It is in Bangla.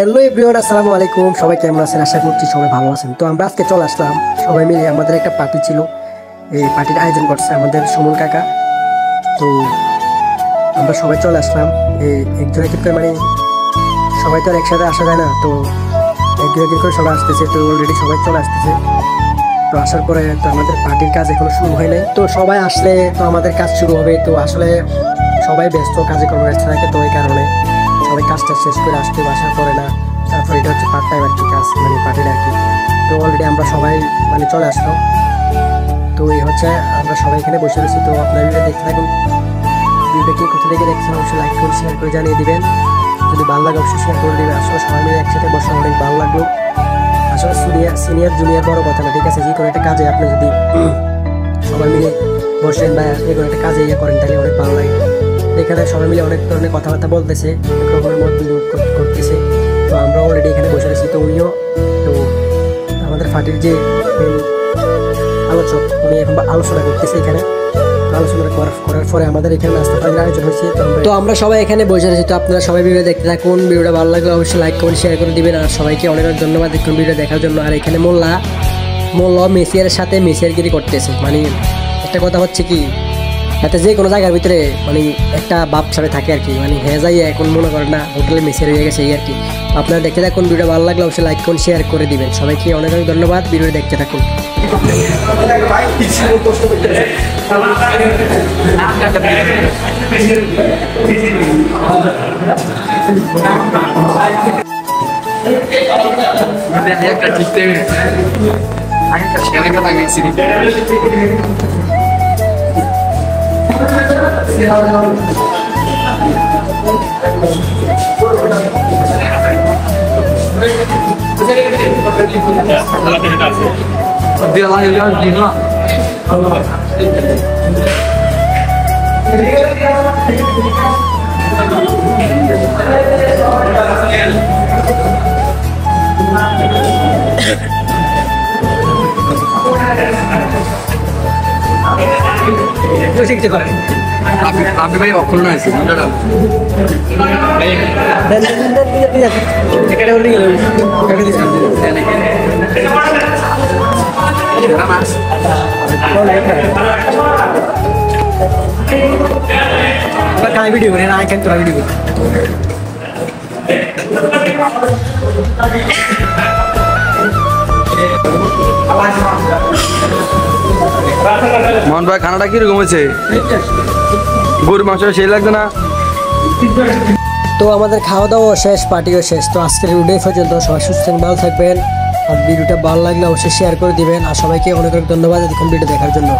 হ্যালো এভরিওয়ান, আসসালামু আলাইকুম। সবাই কেমন আছেন? আশা করছি সবাই ভালো আছেন। তো আমরা আজকে চলে আসলাম সবাই মিলে। আমাদের একটা পার্টি ছিল, এই পার্টির আয়োজন করছে আমাদের সুমন কাকা। তো আমরা সবাই চলে আসলাম এই একজন এক করে, মানে সবাই তো আর একসাথে আসা যায় না, তো একজন একজন করে সবাই আসতেছে। তো অলরেডি সবাই চলে আসতেছে। তো আসার পরে তো আমাদের পার্টির কাজ এখনো শুরু হয় নাই। তো সবাই আসলে তো আমাদের কাজ শুরু হবে। তো আসলে সবাই ব্যস্ত, কাজে কর্মে ব্যস্ত থাকে, তো এই কারণে সবাই কাজটা শেষ করে আসতে বাসা করে না। তারপর এটা হচ্ছে পার্ট টাইম আর কি কাজ, মানে পার্টির আর কি। তো অলরেডি আমরা সবাই মানে চলে আসলাম। তো এই হচ্ছে আমরা সবাই এখানে বসে রয়েছি। তো আপনারা ভিডিও দেখতে থাকুন। ভিডিওটি কোথা থেকে দেখছেন অবশ্যই লাইক করে শেয়ার করে জানিয়ে দিবেন। যদি ভালো লাগে অবশ্যই শেয়ার করে দেবেন। আসলে সবাই মিলে একসাথে বসে অনেক ভালো লাগলো। আসলে সিনিয়র জুনিয়র বড় কথা না, ঠিক আছে? যে কোনো একটা কাজে আপনি যদি সবাই মিলে বসেন বা যে কোনো একটা কাজে ইয়ে করেন তাহলে অনেক ভালো লাগে। এখানে সবাই মিলে অনেক ধরনের কথাবার্তা বলতেছে, এক রকমের মত বিনিয়োগ করতেছে। তো আমরা অলরেডি এখানে বসে রয়েছি। তো উনিও, তো আমাদের পার্টির যে আলোচক, উনি এখন আলোচনা করতেছে এখানে। আলোচনা করার পরে আমাদের এখানে নাস্তা পানির আয়োজন হয়েছে। তো আমরা সবাই এখানে বসে রয়েছি। তো আপনারা সবাই ভিডিও দেখতে থাকুন। ভিডিওটা ভালো লাগলে অবশ্যই লাইক কমেন্ট শেয়ার করে দিবেন। আর সবাইকে অনেক অনেক ধন্যবাদ দেখুন ভিডিও দেখার জন্য। আর এখানে মোল্লা মেসিয়ার সাথে মেসিয়ারগিরি করতেছে। মানে একটা কথা হচ্ছে কি, এতে যে কোনো জায়গার ভিতরে মানে একটা বাপ সাথে থাকে আর কি। মানে হ্যাঁ যাই এখন মনে করেন না হোটেলে মেসিয়ার হয়ে গেছে এই আর কি। আপনারা দেখতে থাকুন। ভিডিও ভালো লাগলে অবশ্যই লাইক করুন, শেয়ার করে দিবেন। সবাইকে অনেক অনেক ধন্যবাদ। ভিডিও দেখতে থাকুন। আপনি ভাই অক্ষর না আছে ভিডিও করে না, তোরা ভিডিও করে মোহন ভাই খানাটা কিরকম হয়েছে? গরুর মাংস সেই লাগছে না? তো আমাদের খাওয়া দাওয়া শেষ, পার্টিও শেষ। তো আজকের ভিডিও পর্যন্ত। সবাই সুস্থ ভালো থাকবেন। আর ভিডিওটা ভালো লাগলে অবশ্যই শেয়ার করে দিবেন। আর সবাইকে অনেক অনেক ধন্যবাদ এতক্ষণ ভিডিও দেখার জন্য।